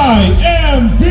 YMB!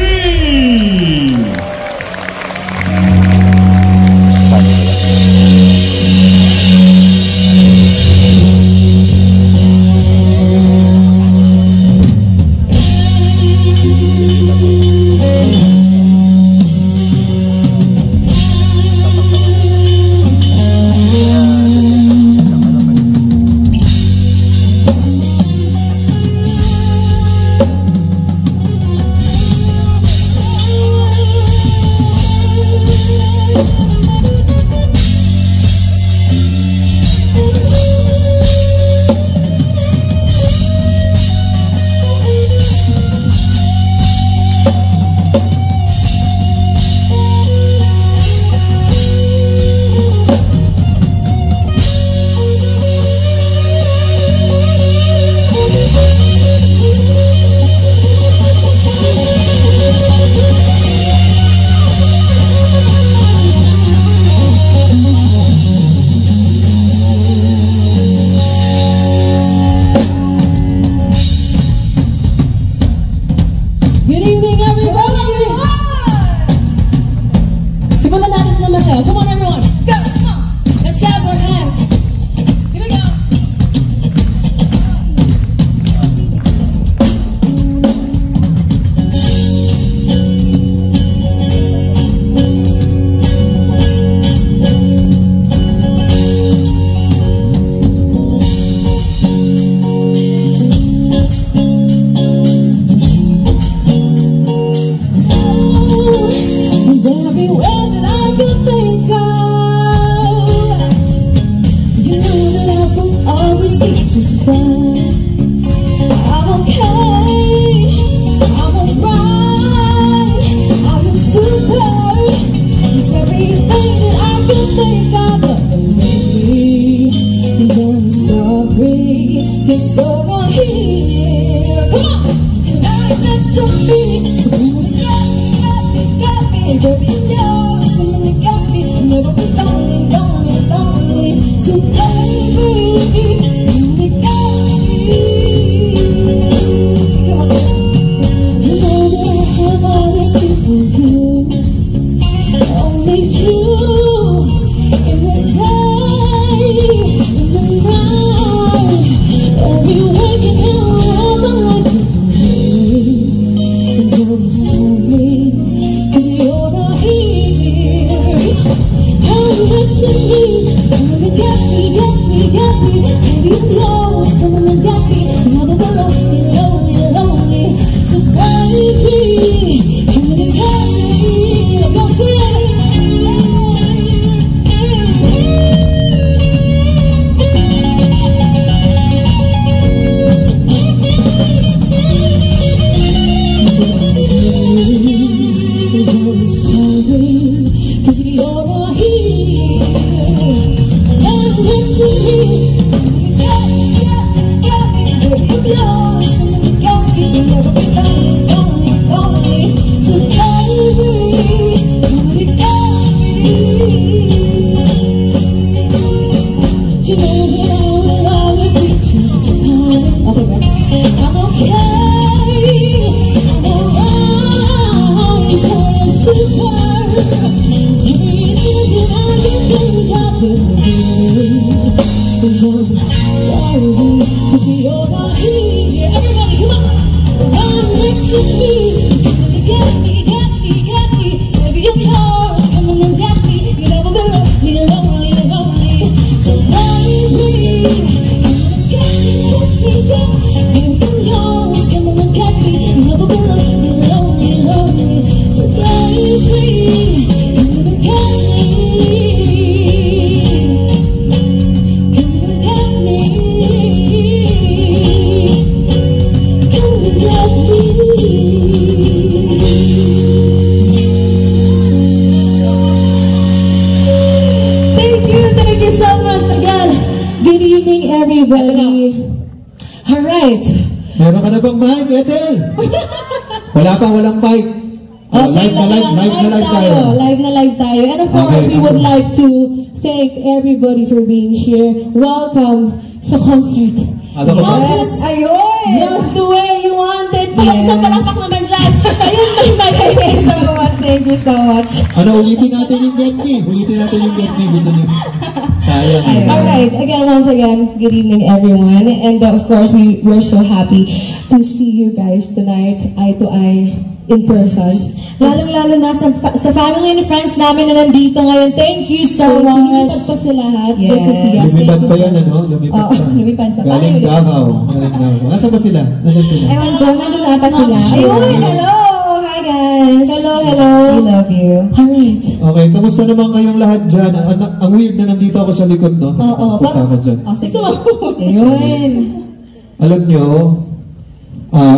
Come on, everyone. Let's go. Come on. Let's clap our hands. Here we go. And everywhere that I could think of, you know that I will always be just fine. I'm okay, I'm alright, I am super. It's everything that I could think of, but lately, and I'm sorry, it's over here. Come on, and right next to me, so come on, got me, baby, you know it's when you got me. I'll never be lonely, lonely, lonely. So baby, you got me. Come on. You know that I have all these people here, only you in the day, in the night. Every waking hour of the life of me, and I'm sorry. You're not here. Come next to me, come and get me, Baby, you know it's coming and get me. You never will lonely, lonely, lonely. So baby, come and get me. Let's go to cause you're not here. Come next to me. Got me, baby, you know it's coming to get me. You'll never be lonely, lonely, lonely. So baby, come and get me. You know that I will always be just fine. I'm okay, I'm alright. You tell me super. And I'm sorry, cause you're not here. Everybody, come on. Run next to me. Come and get me. Baby, you know it's coming and get me. You never been lonely, lonely, lonely. So baby, come and get me. Baby, you know it's coming and get me. You never been lonely, lonely, lonely. So baby, come and get me. Thank you so much again. Good evening, everybody. All right. Meron ka na bang mic, Ethel? Walang mic. Okay, live na live tayo. And of course, we would like to thank everybody for being here. Welcome sa concert. Yes, just the way you wanted. Palaksak naman dyan. Thank you so much. Ano, ulitin natin yung Get Me. Ulitin natin yung Get Me. Gusto niyo. Sayang. Alright, once again, good evening everyone. And of course, we're so happy to see you guys tonight, eye to eye, in person. Lalong-lalo na sa family and friends namin na nandito ngayon. Thank you so much. Lumipad pa sila lahat. Yes. Lumipad pa yan, ano? Lumipad pa. Lumipad pa. Galing Davao. Galing Davao. Nasaan ba sila? Nasaan sila? Ewan ko, nandun ata sila. Ayun, hello! Hi guys! Hello! We love you. Alright. Okay, kamusta naman kayong lahat dyan? Ang weird na nandito ako sa likod, no? Punta ako dyan. Sige. Ayun. Alam nyo,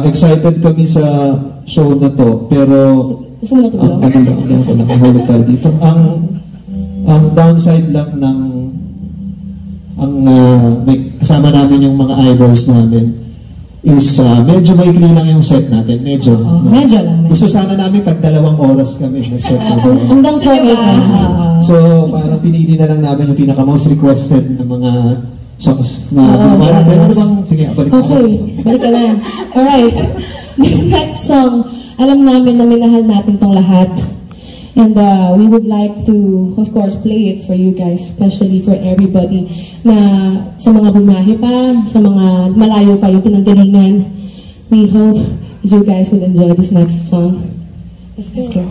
excited kami sa show na to, pero gusto mo na ito hulog tayo dito. Ang downside lang ng kasama namin yung mga idols namin is medyo maikli lang yung set natin. Medyo lang. Gusto sana namin tag 2 oras kami na set natin. Hanggang 4 So, parang pinili na lang namin yung pinaka most requested na mga songs na sige, balik ka. Okay, balik ka na. Alright. This next song, alam namin na minahal natin tong lahat. And we would like to, of course, play it for you guys, especially for everybody na sa mga bumahe pa, sa mga malayo pa yung pinanggalingan. We hope you guys will enjoy this next song. Let's go.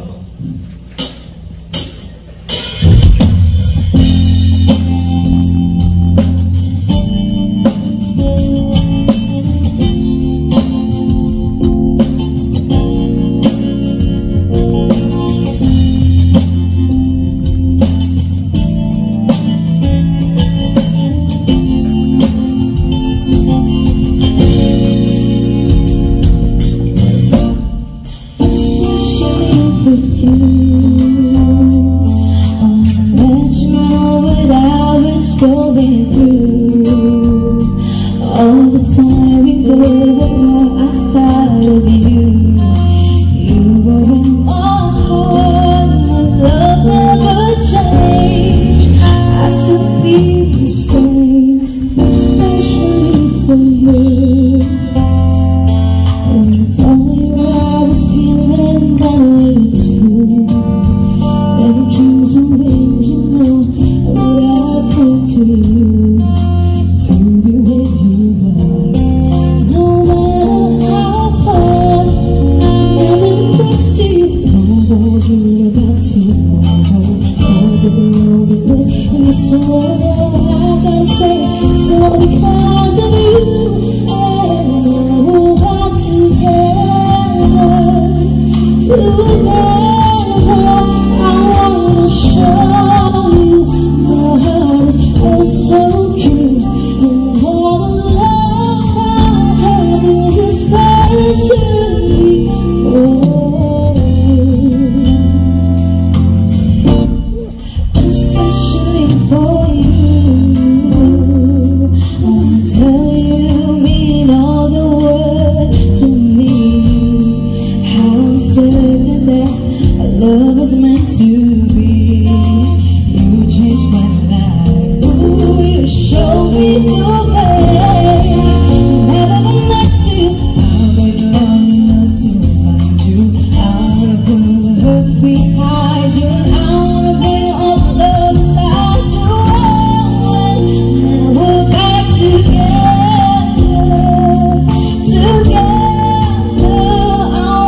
Going through all the time we go, I thought of you. You were in my heart, my love never changed. I still feel the same, especially for you. And I told you I was feeling that way too. Every dream's a wind, you know. To you, to be with you, right? No matter how far, living next to you, no more dreaming about tomorrow. All the loneliness in this world, I gotta say, it's all because of you. And now we're back together. I wanna show you my heart is so true, and all the love I have is especially for you, especially for you. I tell you mean all the world to me. How I'm certain that our love is meant to be. You changed my life. Ooh, you showed me the way. Never the next to you. I'll wait long enough to find you. I wanna put the hurt behind you. I wanna bring all the love inside you. And now we're back together. I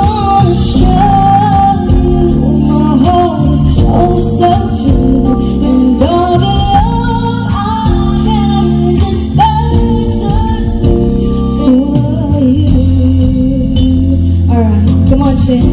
wanna show you my heart is oh so true. And all the love I have is especially for you. Alright, come on, Shin.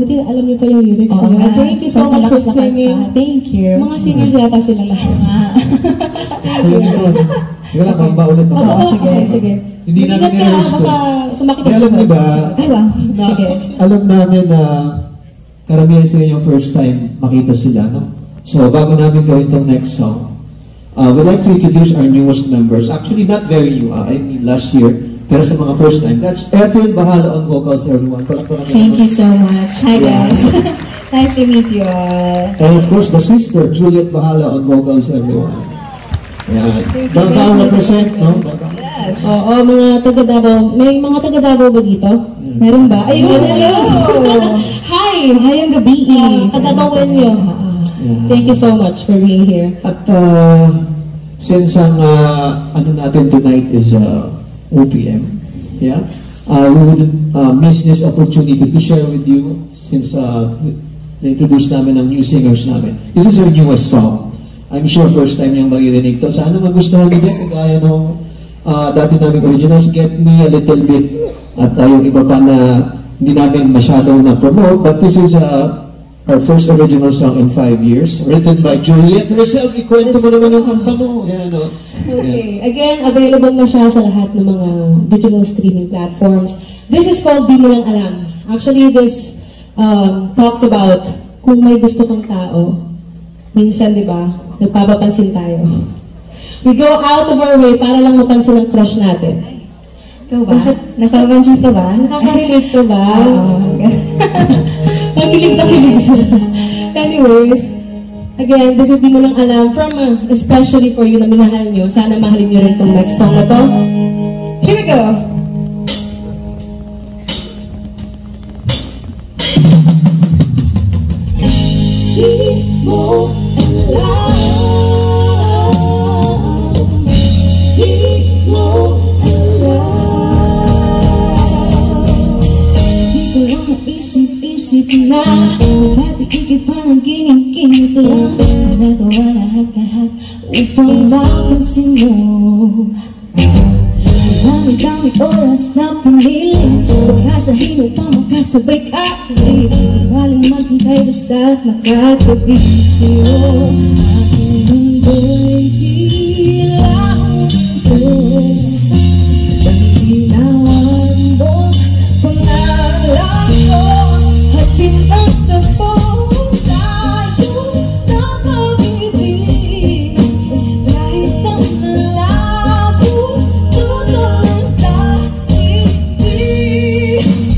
Buti alam niyo pa yung lyrics niya. Thank you so much for singing. Thank you. Mga singers yata sila lahat. Thank you. Hindi lang, kang baulit ako. Oo, sige. Hindi namin nire-resto. Alam niyo ba, alam namin na karamihan sila yung first time makita sila, no? So, bago namin gawin itong next song, we'd like to introduce our newest members. Actually, not very new. I mean, last year. Pero sa mga first time. That's Efren Bahala on vocals, everyone. Thank you so much. Hi, guys. Nice to meet you all. And of course, the sister, Juliet Bahala on vocals, everyone. Yeah. Downtown represent, no? Yes. Oo, mga taga-Davao. May mga taga-Davao ba dito? Meron ba? Ayun, hello! Hi! Hi ang gabi. Taga-Bawenyo. Thank you so much for being here. At since ang ano natin tonight is OPM, yeah, we would miss this opportunity to share with you since na-introduce namin ang new singers namin. This is our newest song. I'm sure first time niyang maririnig to. Sana magustuhan niyo din kagaya nung dati namin originals, Get Me a Little Bit, at yung iba pa na hindi namin masyadong na-promote, but this is our first original song in 5 years, written by Juliet herself. Ikwento mo naman yung kanta mo. Yan, no? Okay. Again, available na siya sa lahat ng mga digital streaming platforms. This is called Di Mo Lang Alam. Actually, this talks about kung may gusto kang tao, minsan, di ba, nagpapapansin tayo. We go out of our way para lang mapansin ang crush natin. Ikaw ba? Nakapansin ka ba? Nakaka-relate ka ba? Nakilig na kilig sila. Anyways, again, this is Di Mo Lang Alam from especially for you na minahal nyo. Sana mahalin nyo rin itong next song na to. Here we go! Di mo alam, di mo isip na dati ikipanaginip-kinip lang nagawa lahat upang mapansin mo. Dami-dami oras na pumili, pagkasahin upang makasabay ka sa'yo. Ibaling maghintay basta't makakabisiyo. Aking mundo'y dilaan ko, pagdinawan mo pangalan ko. At pinagtapos tayo na pag-ibig, kahit ang malabo, tutuloy tayo-ibig.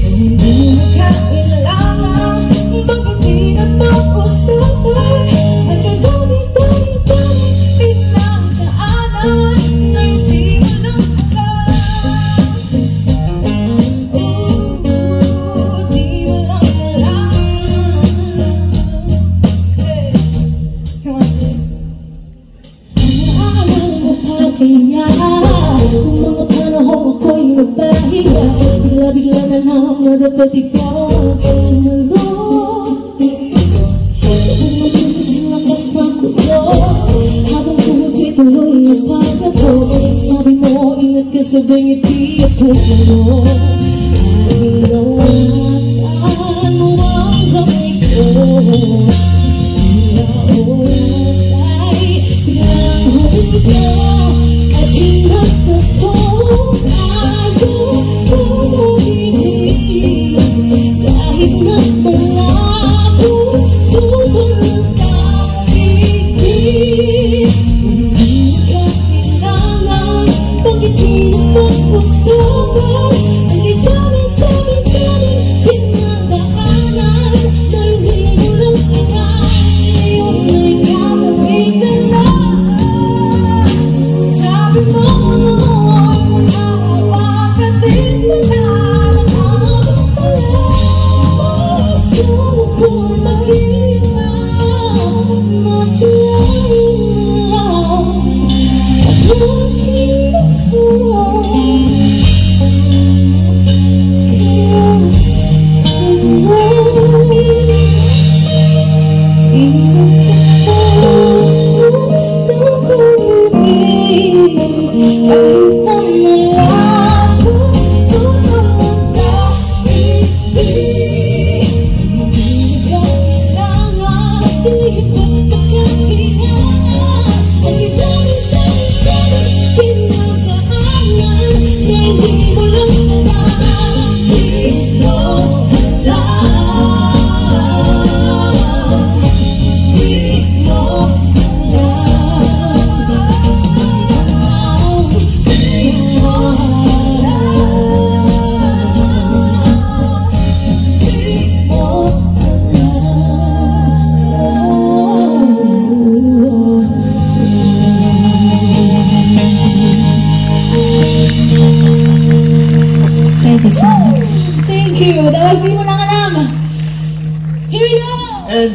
Hindi mo kailangan, bakit di napag-usapan? Ang kadami-dami-dami pinagdaanan na hindi mo lang alam. Kaya kung mga panahon ako'y nagpahiya, bigla-bigla na lang madapat ikaw sa mundo. Kung mag-isising lakas ng kulo, habang tuloy-tuloy ang pagkato, sabi mo, ingat ka sa ngiti at tulo. At hinawatan mo ang kamay ko, oras ay pinahuli ko. At hinagtatong tayo pumibig, kahit na malabo, tutuloy tayo-ibig. Hindi ka kailangan, bakit di napag-usapan? Ang dami-dami-dami pinagdaanan na hindi mo lang alam.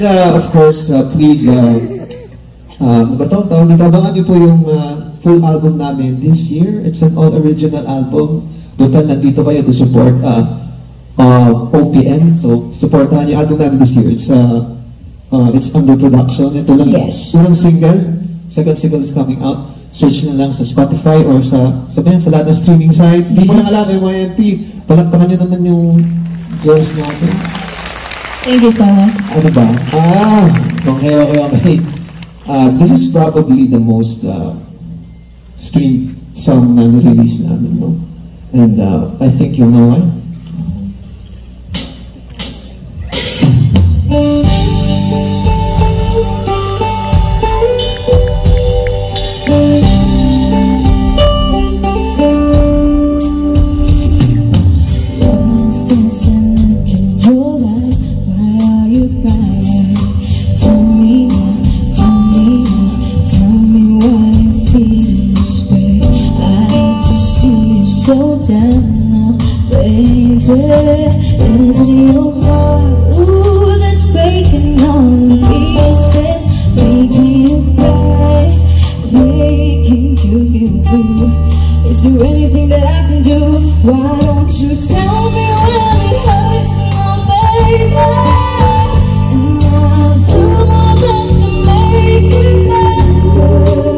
of course, please, tawag dito, abangan niyo po yung full album namin this year. It's an all-original album. Total, nandito kayo to support OPM. So, supportahan yung album namin this year. It's under production. Ito lang, Yes. unang single. Second single is coming out. Search na lang sa Spotify or sa lahat ng streaming sites. Hindi mo lang alam, MYMP. Palagpakan nyo naman yung girls natin. Thank you so much. Ano ba? Okay. This is probably the most streamed song na nirelease namin, no? And I think you know why. So down now, baby. Is it your heart, ooh, that's breaking all in pieces, making you cry, making you feel blue? Is there anything that I can do? Why don't you tell me when it hurts now, baby? And I'll do my best to make it better.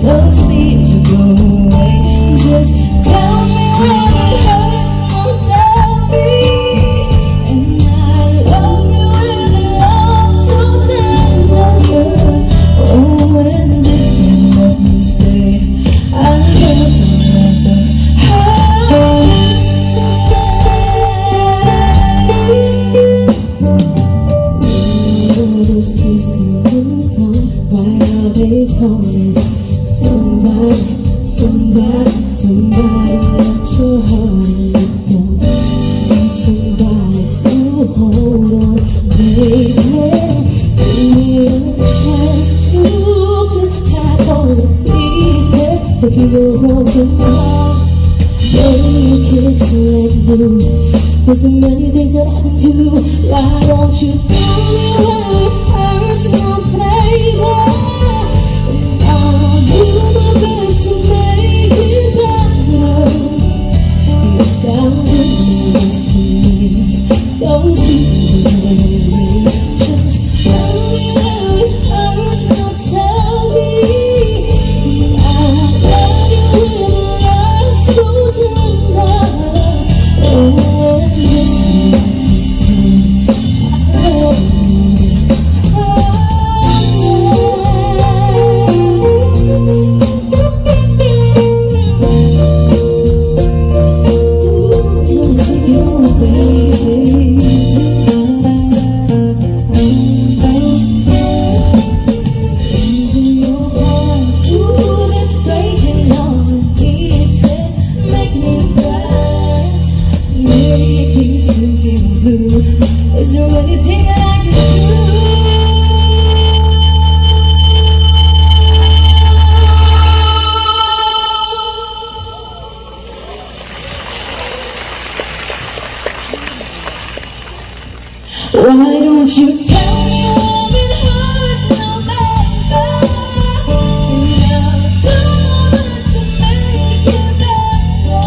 Those tears will go away. Just tell me when it hurts, don't tell me. And I love you with a love so tender. Oh, when did you let me stay? I love you Where those tears coming from? Why are they falling? Somebody let your heart go. Need somebody to hold on, baby. Need a chance to put back all the pieces, take your broken heart, break it to let loose. There's so many things that I can do. Why don't you tell me when it hurts now, baby? And I'll do my best to make it better. You sounded nice to me. Those tears are me. Just tell me when it hurts now, tell me. I love you with a love so tender. Oh, and it is true. I love you. Is there anything that I can do? Why don't you tell me when it hurts now, baby? And I'll do my best to make it better.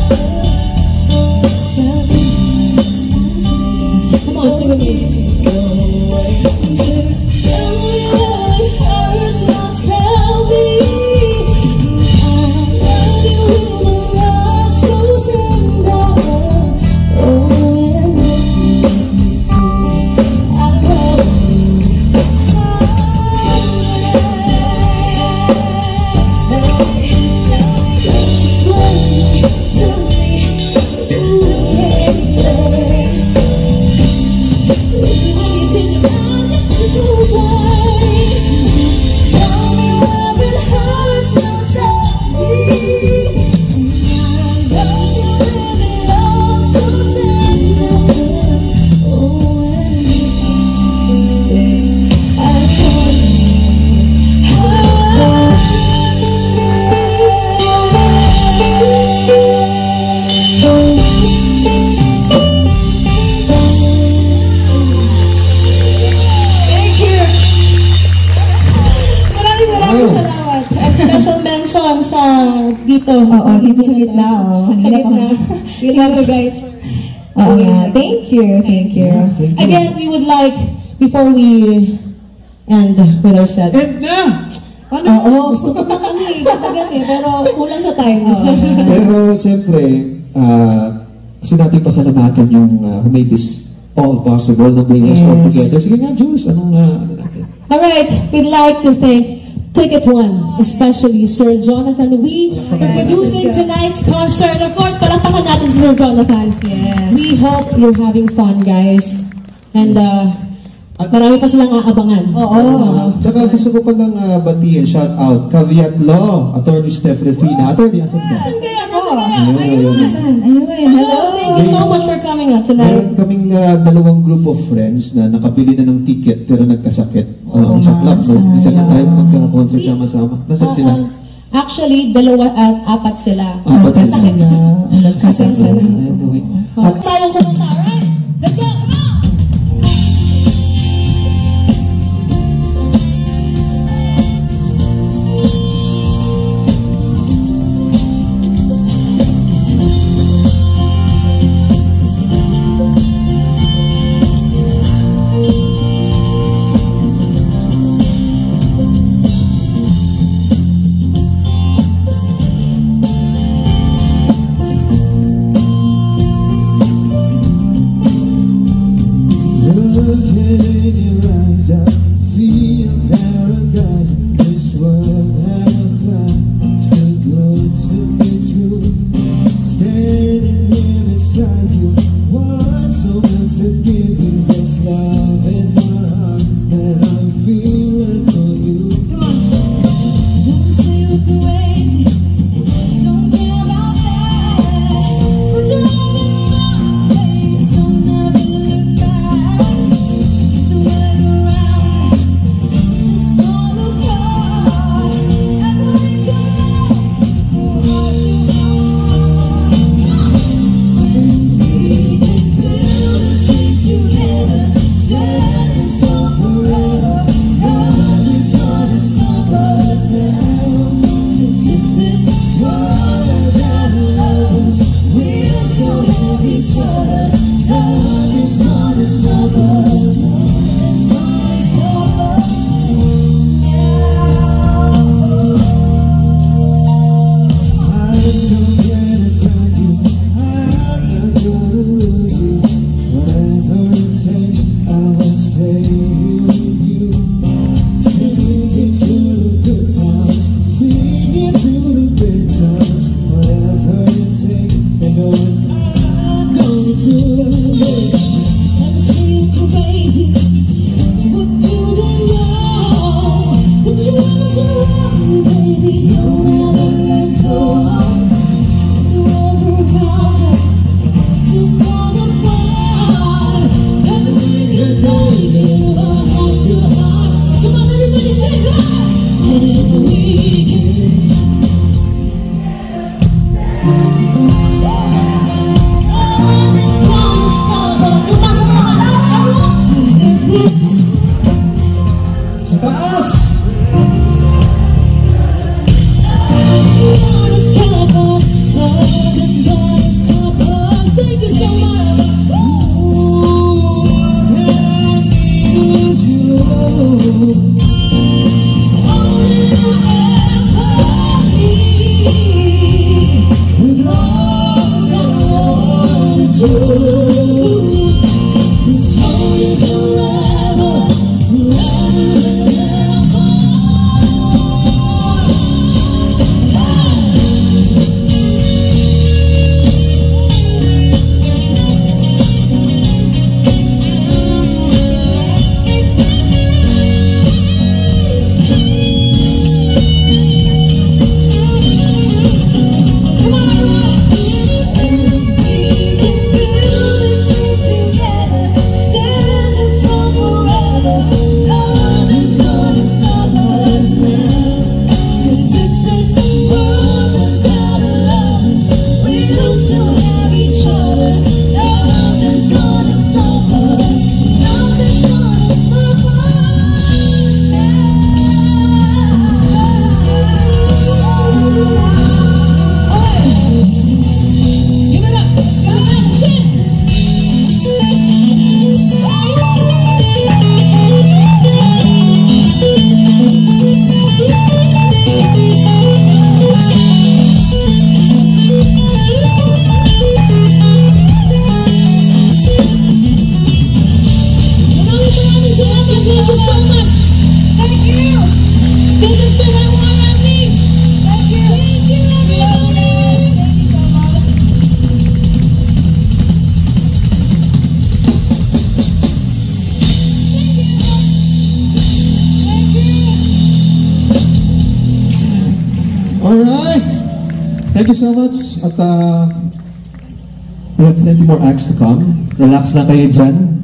Something needs to take. Come on, sing with me. Go away. Just tell me when it hurts now, tell me. I love you with a love so tender. Oh, and it needs to I love you. dito. Oo, dito sa gitna. Sa gitna. We love you guys. Oo nga. Thank you. Thank you. Again, we would like, before we end with our set. And na! Ano? Oo, gusto ko naman pero kulang sa time. Pero siyempre, kasi natin pasalamatan yung who made this all possible na bring us all together. Sige nga, Jules, ano natin? Alright, we'd like to thank Ticket One, especially Sir Jonathan Wee, for producing tonight's concert. Of course, palakpakan natin si Sir Jonathan. Yes. We hope you're having fun, guys. And marami pa silang aabangan. Tsaka gusto ko palang batiin, shout out, Caveat Law, Attorney Steph Refina. Attorney, asan ka? Ayun. Hello. Thank you so much for coming out tonight. Meron kaming dalawang group of friends na nakabili na ng ticket pero nagkasakit. Sa club, no? Minsan na tayo magka-concert sama-sama. Nasaan sila? Actually, apat sila. Apat sila. Nagkasakit sila. Tayong kumanta, right? Let's go! Come on! Alright! Thank you so much. At we have plenty more acts to come. Relax na kayo dyan.